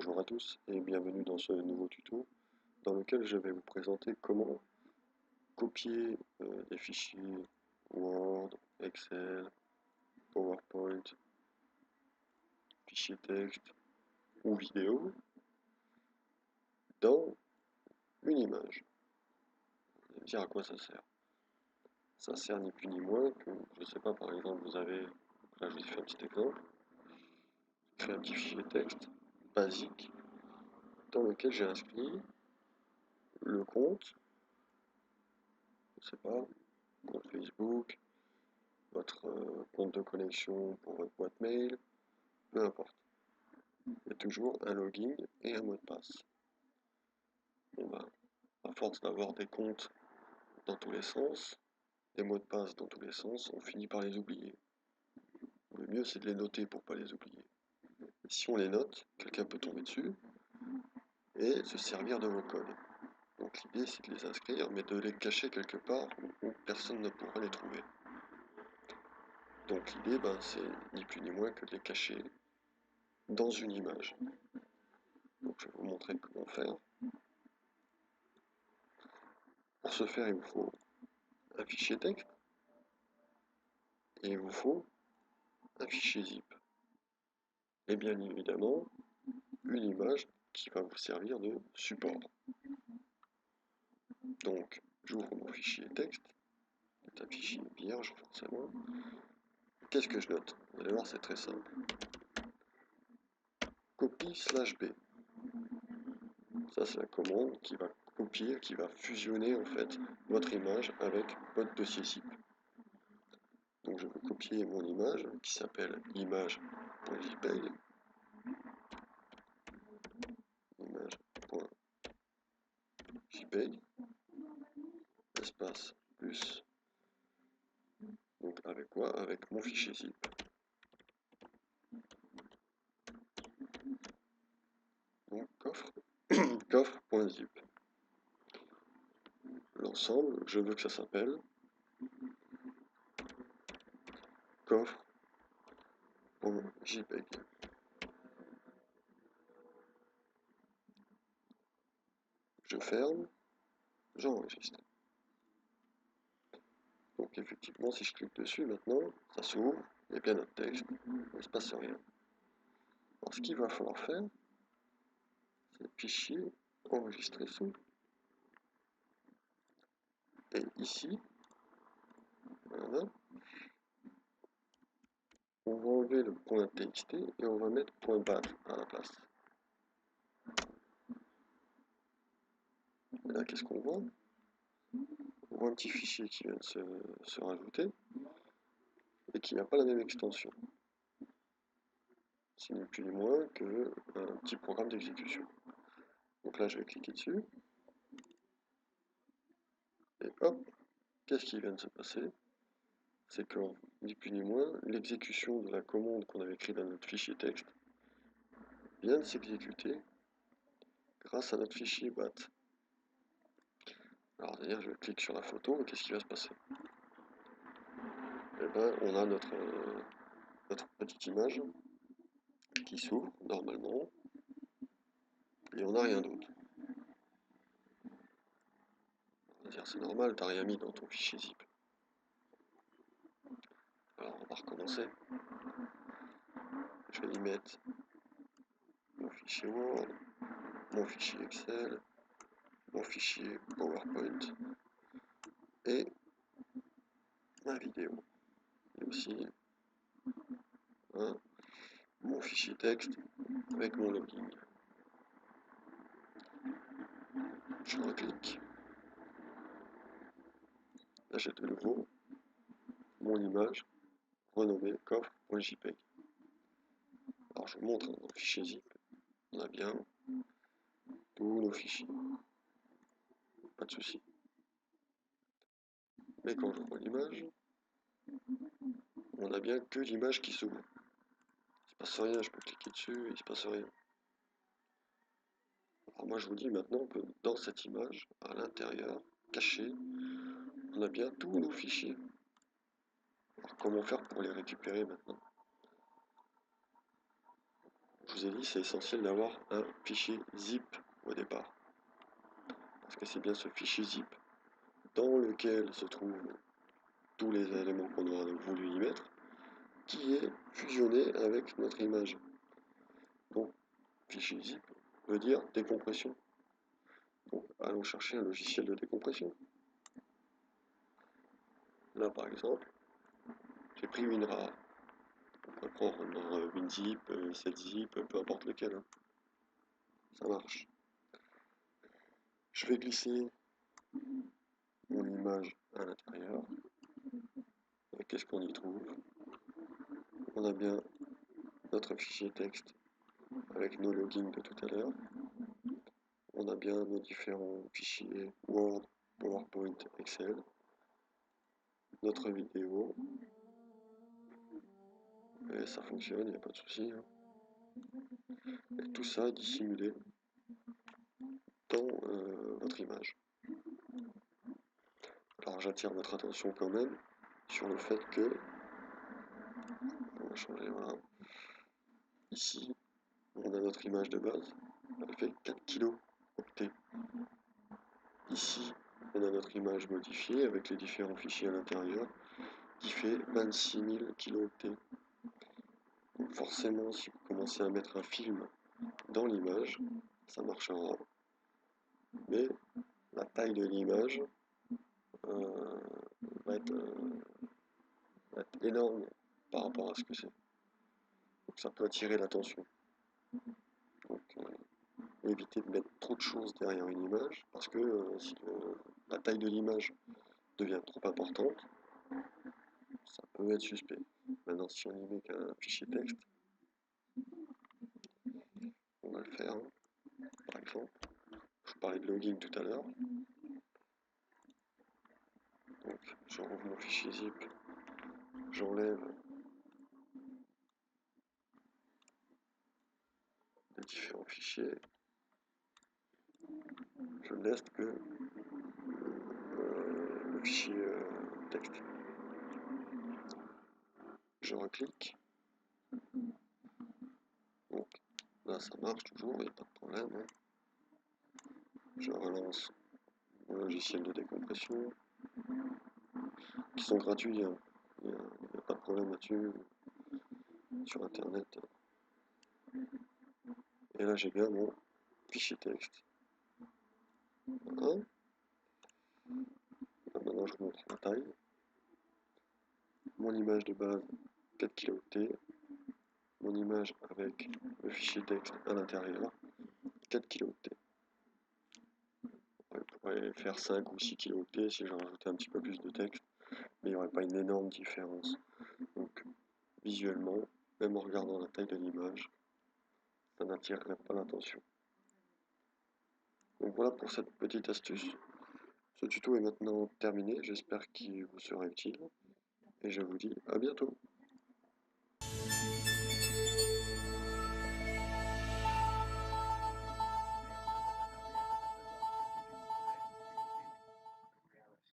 Bonjour à tous et bienvenue dans ce nouveau tuto dans lequel je vais vous présenter comment copier des fichiers Word, Excel, PowerPoint, fichiers texte ou vidéo dans une image. Vous allez me dire à quoi ça sert. Ça sert ni plus ni moins que, je sais pas, par exemple, là je vous ai fait un petit exemple, créer un petit fichier texte basique dans lequel j'ai inscrit le compte, je sais pas, compte Facebook, votre compte de connexion pour votre boîte mail, peu importe. Il y a toujours un login et un mot de passe. Bon ben, à force d'avoir des comptes dans tous les sens, des mots de passe dans tous les sens, on finit par les oublier. Le mieux c'est de les noter pour pas les oublier. Et si on les note, quelqu'un peut tomber dessus et se servir de vos codes. Donc l'idée c'est de les inscrire, mais de les cacher quelque part où personne ne pourra les trouver. Donc l'idée, ben, c'est ni plus ni moins que de les cacher dans une image. Donc je vais vous montrer comment faire. Pour ce faire, il vous faut un fichier texte et il vous faut un fichier zip. Et bien évidemment, une image qui va vous servir de support. Donc, j'ouvre mon fichier texte, c'est un fichier vierge forcément. Qu'est-ce que je note? Vous allez voir, c'est très simple. Copie/B. Ça, c'est la commande qui va copier, qui va fusionner en fait votre image avec votre dossier zip. Donc je vais copier mon image qui s'appelle image.jpg, image.jpg, espace plus, donc avec quoi? Avec mon fichier zip. Donc coffre.zip. L'ensemble, je veux que ça s'appelle coffre.jpg. Je ferme, j'enregistre. Donc effectivement, si je clique dessus maintenant, ça s'ouvre, il y a bien notre texte, il ne se passe rien. Alors ce qu'il va falloir faire, c'est fichier, enregistrer sous. Et ici, voilà, on va enlever le point .txt et on va mettre .bat à la place. Et là, qu'est-ce qu'on voit? On voit un petit fichier qui vient de se rajouter et qui n'a pas la même extension. C'est ni plus ni moins qu'un petit programme d'exécution. Donc là, je vais cliquer dessus. Et hop, qu'est-ce qui vient de se passer? C'est que, ni plus ni moins, l'exécution de la commande qu'on avait écrite dans notre fichier texte vient de s'exécuter grâce à notre fichier BAT. Alors d'ailleurs, je clique sur la photo et qu'est-ce qui va se passer? Eh ben, on a notre petite image qui s'ouvre normalement et on n'a rien d'autre. On va dire c'est normal, t'as rien mis dans ton fichier zip. Alors on va recommencer. Je vais y mettre mon fichier Word, mon fichier Excel, mon fichier PowerPoint et ma vidéo. Et aussi mon fichier texte avec mon login. Je reclique. Là j'ai de nouveau mon image renommée coffre.jpg. Alors je vous montre dans le fichier zip, on a bien tous nos fichiers, pas de souci. Mais quand j'ouvre l'image, on a bien que l'image qui s'ouvre. Il se passe rien, je peux cliquer dessus, il se passe rien. Alors moi je vous dis maintenant que dans cette image, à l'intérieur, caché, on a bien tous nos fichiers. Alors comment faire pour les récupérer maintenant? je vous ai dit, c'est essentiel d'avoir un fichier zip au départ. Parce que c'est bien ce fichier zip dans lequel se trouvent tous les éléments qu'on aura voulu y mettre, qui est fusionné avec notre image. Donc, fichier zip veut dire décompression. Donc, allons chercher un logiciel de décompression. Là, par exemple, j'ai pris WinRAR. On peut prendre WinZip, 7zip, peu importe lequel, hein. Ça marche. Je vais glisser mon image à l'intérieur. Et qu'est-ce qu'on y trouve? On a bien notre fichier texte avec nos logins de tout à l'heure. On a bien nos différents fichiers Word, PowerPoint, Excel. Notre vidéo. Et ça fonctionne, il n'y a pas de souci, hein. Et tout ça est dissimulé dans votre image. Alors j'attire votre attention quand même sur le fait que, on va changer, voilà, ici on a notre image de base, elle fait 4 kilo-octets. Ici on a notre image modifiée avec les différents fichiers à l'intérieur qui fait 26 000 kilo-octets. Donc forcément si vous commencez à mettre un film dans l'image, ça marchera, mais la taille de l'image euh, va être énorme par rapport à ce que c'est. Donc ça peut attirer l'attention. Donc évitez de mettre trop de choses derrière une image, parce que si la taille de l'image devient trop importante, ça peut être suspect. Maintenant, si on y met qu'un fichier texte, on va le faire, hein. Par exemple, je vous parlais de login tout à l'heure. Donc, je rouvre mon fichier zip, j'enlève les différents fichiers, je ne laisse que le fichier texte. Je reclique. Donc, là, ça marche toujours, il n'y a pas de problème, hein. Je relance mon logiciel de décompression, qui sont gratuits, hein. Il n'y a pas de problème là-dessus sur internet. Et là j'ai bien mon fichier texte. Voilà. Là, maintenant je vous montre la taille. Mon image de base 4 kilooctets. Mon image avec le fichier texte à l'intérieur 4 kilooctets. On pourrait faire 5 ou 6 kilooctets si j'en rajoutais un petit peu plus de texte, mais il n'y aurait pas une énorme différence. Donc visuellement, même en regardant la taille de l'image, ça n'attirerait pas l'attention. Donc voilà pour cette petite astuce. Ce tuto est maintenant terminé, j'espère qu'il vous sera utile et je vous dis à bientôt.